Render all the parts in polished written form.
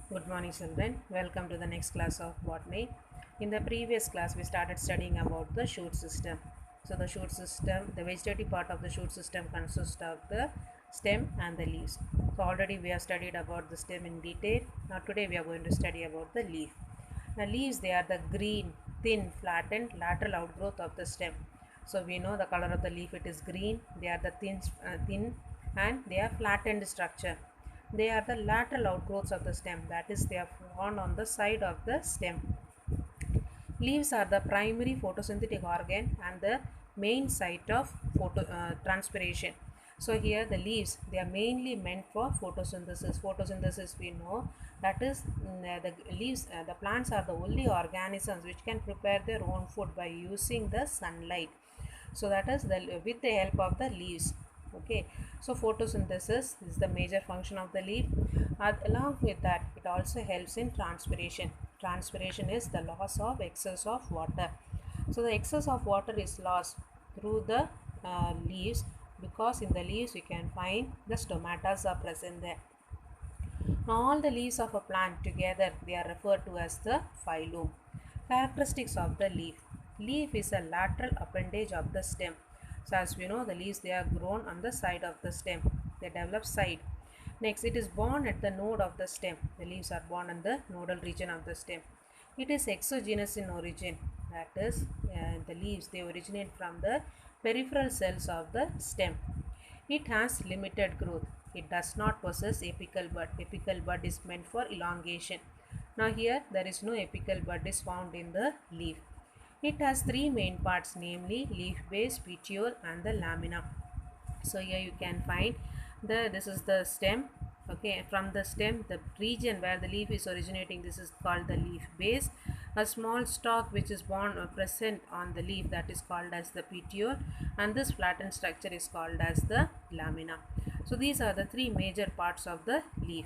Good morning children. Welcome to the next class of botany. In the previous class we started studying about the shoot system. So the shoot system, the vegetative part of the shoot system consists of the stem and the leaves. So already we have studied about the stem in detail. Now today we are going to study about the leaf. Now leaves, they are the green, thin, flattened lateral outgrowth of the stem. So we know the color of the leaf, it is green. They are the thin and they are flattened structure. They are the lateral outgrowths of the stem, that is they are found on the side of the stem. Leaves are the primary photosynthetic organ and the main site of transpiration. So here the leaves, they are mainly meant for photosynthesis. Photosynthesis we know, that is the leaves, the plants are the only organisms which can prepare their own food by using the sunlight. So that is with the help of the leaves. Okay, so photosynthesis is the major function of the leaf. Along with that, it also helps in transpiration. Transpiration is the loss of excess of water. So the excess of water is lost through the leaves, because in the leaves you can find the stomatas are present there. Now all the leaves of a plant together, they are referred to as the phylum. Characteristics of the leaf. Leaf is a lateral appendage of the stem. So as we know, the leaves, they are grown on the side of the stem. They develop side. Next, it is borne at the node of the stem. The leaves are borne in the nodal region of the stem. It is exogenous in origin. That is, the leaves, they originate from the peripheral cells of the stem. It has limited growth. It does not possess apical bud. Apical bud is meant for elongation. Now here there is no apical bud is found in the leaf. It has three main parts, namely leaf base, petiole and the lamina. So here you can find this is the stem. Okay, from the stem, the region where the leaf is originating, this is called the leaf base. A small stalk which is born or present on the leaf, that is called as the petiole, and this flattened structure is called as the lamina. So these are the three major parts of the leaf.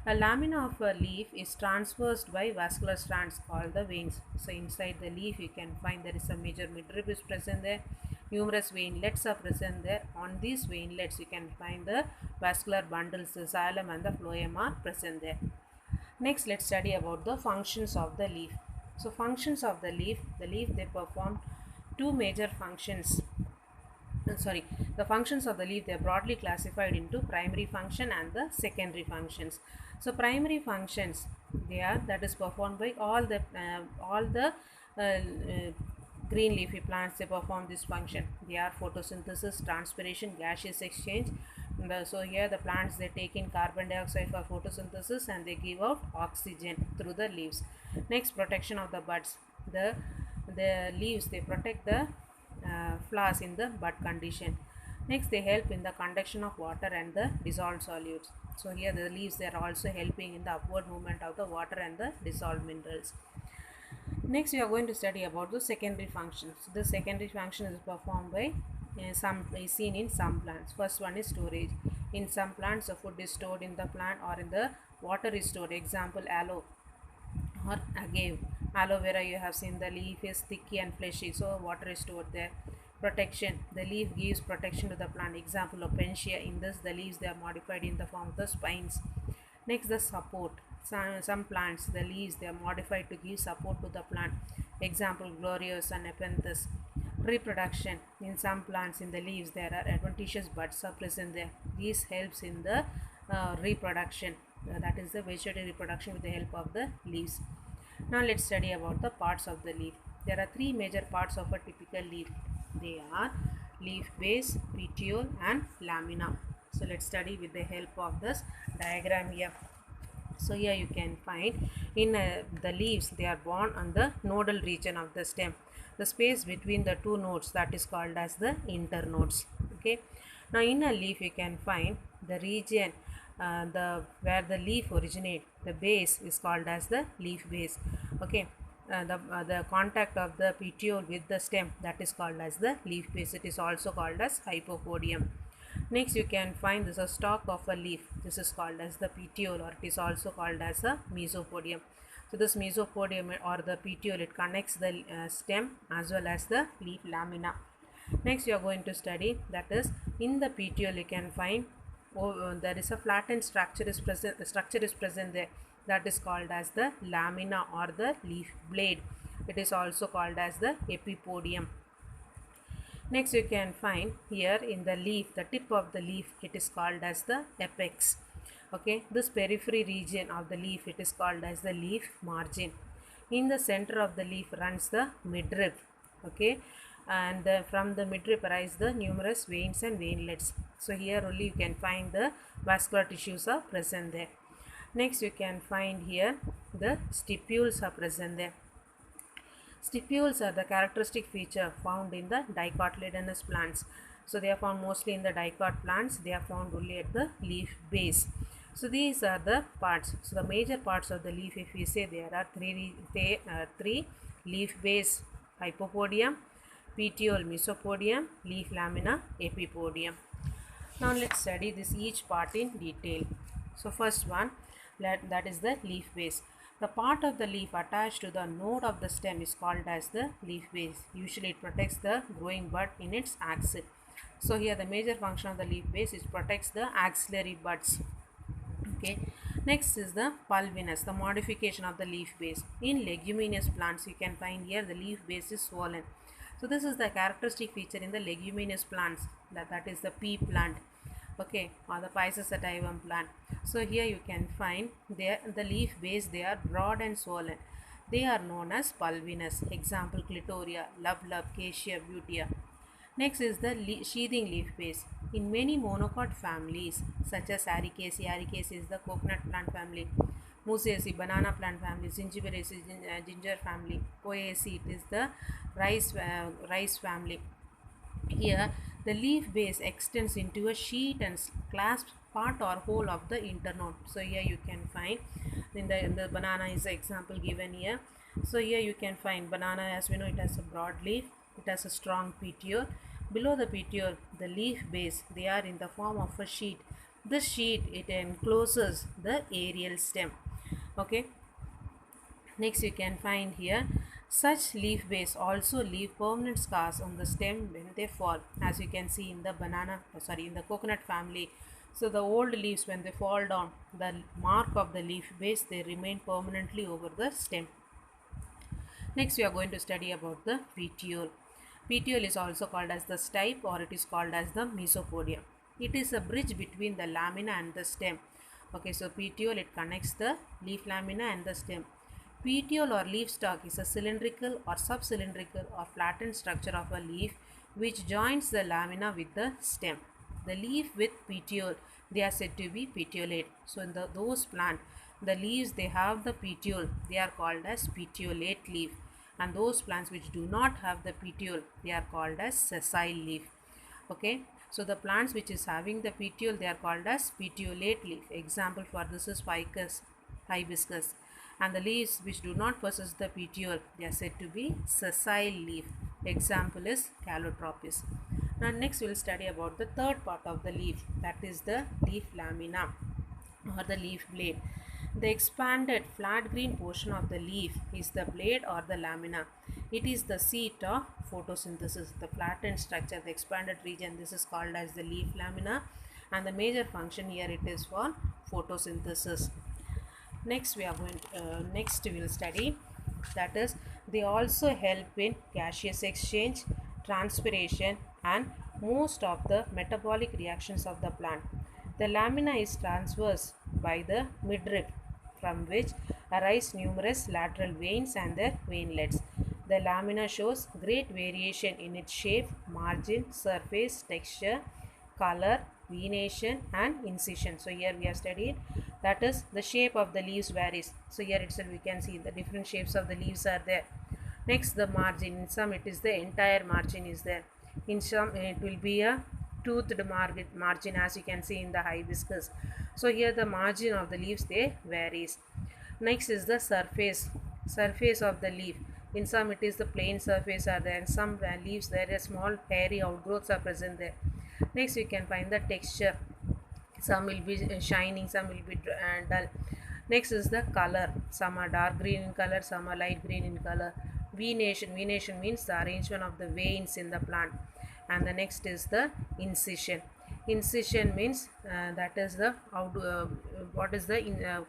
A lamina of a leaf is traversed by vascular strands called the veins. So inside the leaf you can find there is a major midrib is present there. Numerous veinlets are present there. On these veinlets you can find the vascular bundles, the xylem and the phloem are present there. Next, let's study about the functions of the leaf. So functions of the leaf they perform two major functions. The functions of the leaf, they are broadly classified into primary function and the secondary functions. So primary functions, they are, that is performed by all the green leafy plants. They perform this function. They are photosynthesis, transpiration, gaseous exchange. So here the plants, they take in carbon dioxide for photosynthesis and they give out oxygen through the leaves. Next, protection of the buds. The leaves, they protect the flowers in the bud condition. Next, they help in the conduction of water and the dissolved solutes. So here the leaves, they are also helping in the upward movement of the water and the dissolved minerals. Next, we are going to study about the secondary functions. The secondary function is performed by is seen in some plants. First one is storage. In some plants, the food is stored in the plant or in the water is stored. Example, aloe or agave. Aloe vera, you have seen the leaf is thicky and fleshy, so water is stored there. Protection, the leaf gives protection to the plant. Example, opentia. In this, the leaves, they are modified in the form of the spines. Next, the support. Some plants, the leaves, they are modified to give support to the plant. Example, glorious and nepenthes. Reproduction, in some plants, in the leaves, there are adventitious buds are present there. This helps in the reproduction. That is the vegetative reproduction with the help of the leaves. Now let's study about the parts of the leaf. There are three major parts of a typical leaf. They are leaf base, petiole and lamina. So let's study with the help of this diagram here. So here you can find in the leaves, they are borne on the nodal region of the stem. The space between the two nodes, that is called as the internodes. Okay. Now in a leaf you can find the region where the leaf originate. The base is called as the leaf base. Okay. The contact of the petiole with the stem, that is called as the leaf base. It is also called as hypopodium. Next, you can find this a stalk of a leaf. This is called as the petiole, or it is also called as a mesopodium. So this mesopodium or the petiole, it connects the stem as well as the leaf lamina. Next, you are going to study, that is, in the petiole you can find there is a flattened structure is present there, that is called as the lamina or the leaf blade. It is also called as the epipodium. Next you can find here in the leaf, the tip of the leaf, it is called as the apex. Okay, this periphery region of the leaf, it is called as the leaf margin. In the center of the leaf runs the midrib. Okay, and from the midrib arise the numerous veins and veinlets. So here only you can find the vascular tissues are present there. Next you can find here the stipules are present there. Stipules are the characteristic feature found in the dicotyledonous plants. So they are found mostly in the dicot plants. They are found only at the leaf base. So these are the parts. So the major parts of the leaf, if we say, there are three: leaf base, hypopodium; petiole, mesopodium; leaf lamina, epipodium. Now let's study this each part in detail. So first one, that is the leaf base. The part of the leaf attached to the node of the stem is called as the leaf base. Usually it protects the growing bud in its axil. So here the major function of the leaf base is protects the axillary buds. Okay. Next is the pulvinous, the modification of the leaf base. In leguminous plants you can find here the leaf base is swollen. So this is the characteristic feature in the leguminous plants, that is the pea plant, okay, or the Pisces plant. So here you can find there the leaf base, they are broad and swollen. They are known as pulvinous. Example: clitoria, love, cassia, butea. Next is the sheathing leaf base. In many monocot families such as Ericaceae is the coconut plant family, Musaceae banana plant family, Zingiberaceae ginger family, Poaceae it is the rice family. Here the leaf base extends into a sheet and clasps part or whole of the internode. So here you can find in the banana is the example given here. So here you can find banana, as we know, it has a broad leaf, it has a strong petiole. Below the petiole, the leaf base, they are in the form of a sheet. This sheet, it encloses the aerial stem. Okay. Next you can find here such leaf base also leave permanent scars on the stem when they fall, as you can see in the in the coconut family. So the old leaves, when they fall down, the mark of the leaf base, they remain permanently over the stem. Next we are going to study about the petiole. Petiole is also called as the stipe, or it is called as the mesopodium. It is a bridge between the lamina and the stem. Okay, so petiole, it connects the leaf lamina and the stem. Petiole or leaf stalk is a cylindrical or subcylindrical or flattened structure of a leaf which joins the lamina with the stem. The leaf with petiole, they are said to be petiolate. So in those plant, the leaves, they have the petiole, they are called as petiolate leaf. And those plants which do not have the petiole, they are called as sessile leaf. Okay. So the plants which is having the petiole, they are called as petiolate leaf. Example for this is ficus, hibiscus. And the leaves which do not possess the petiole, they are said to be sessile leaf. Example is calotropis. Now next we will study about the third part of the leaf, that is the leaf lamina or the leaf blade. The expanded flat green portion of the leaf is the blade or the lamina. It is the seat of photosynthesis. The flattened structure, the expanded region, this is called as the leaf lamina, and the major function here, it is for photosynthesis. Next we will study, that is, they also help in gaseous exchange, transpiration, and most of the metabolic reactions of the plant. The lamina is transverse by the midrib, from which arise numerous lateral veins and their veinlets. The lamina shows great variation in its shape, margin, surface, texture, color, venation, and incision. So here we have studied, that is, the shape of the leaves varies. So here itself we can see the different shapes of the leaves are there. Next, the margin. In some it is the entire margin is there. In some it will be a toothed margin, as you can see in the hibiscus. So here the margin of the leaves, they varies. Next is the surface of the leaf. In some it is the plain surface are there. In some leaves there are small hairy outgrowths are present there. Next you can find the texture. Some will be shining, some will be dull. Next is the color. Some are dark green in color, some are light green in color. Venation means the arrangement of the veins in the plant. And the next is the incision. Incision means that is the what is the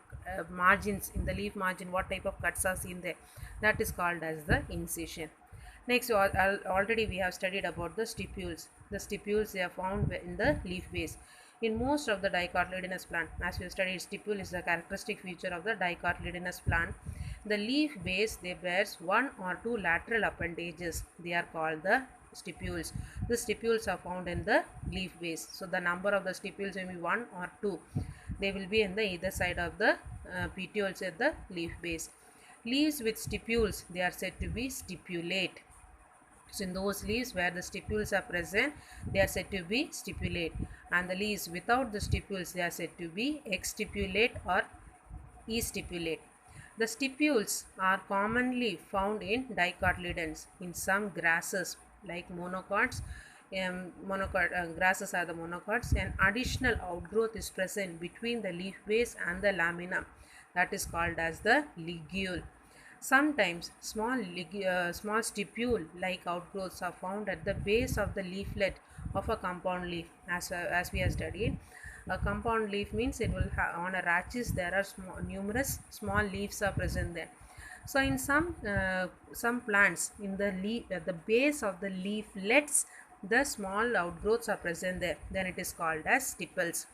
margins in the leaf margin, what type of cuts are seen there, that is called as the incision. Next, already we have studied about the stipules. The stipules, they are found in the leaf base. In most of the dicotyledonous plant, as we have studied, stipule is a characteristic feature of the dicotyledonous plant. The leaf base, they bears one or two lateral appendages. They are called the stipules. The stipules are found in the leaf base. So the number of the stipules will be one or two. They will be in the either side of the petioles at the leaf base. Leaves with stipules, they are said to be stipulate. So in those leaves where the stipules are present, they are said to be stipulate, and the leaves without the stipules, they are said to be exstipulate or estipulate. The stipules are commonly found in dicotyledons. In some grasses like monocots, grasses are the monocots, an additional outgrowth is present between the leaf base and the lamina, that is called as the ligule. Sometimes small stipule-like outgrowths are found at the base of the leaflet of a compound leaf. As we have studied, a compound leaf means it will have on a rachis there are numerous small leaves are present there. So in some plants, in the leaf at the base of the leaflets, the small outgrowths are present there. Then it is called as stipules.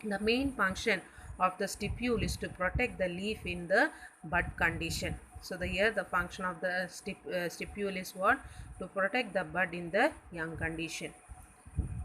The main function of the stipule is to protect the leaf in the bud condition. So here the function of the stipule is what? To protect the bud in the young condition.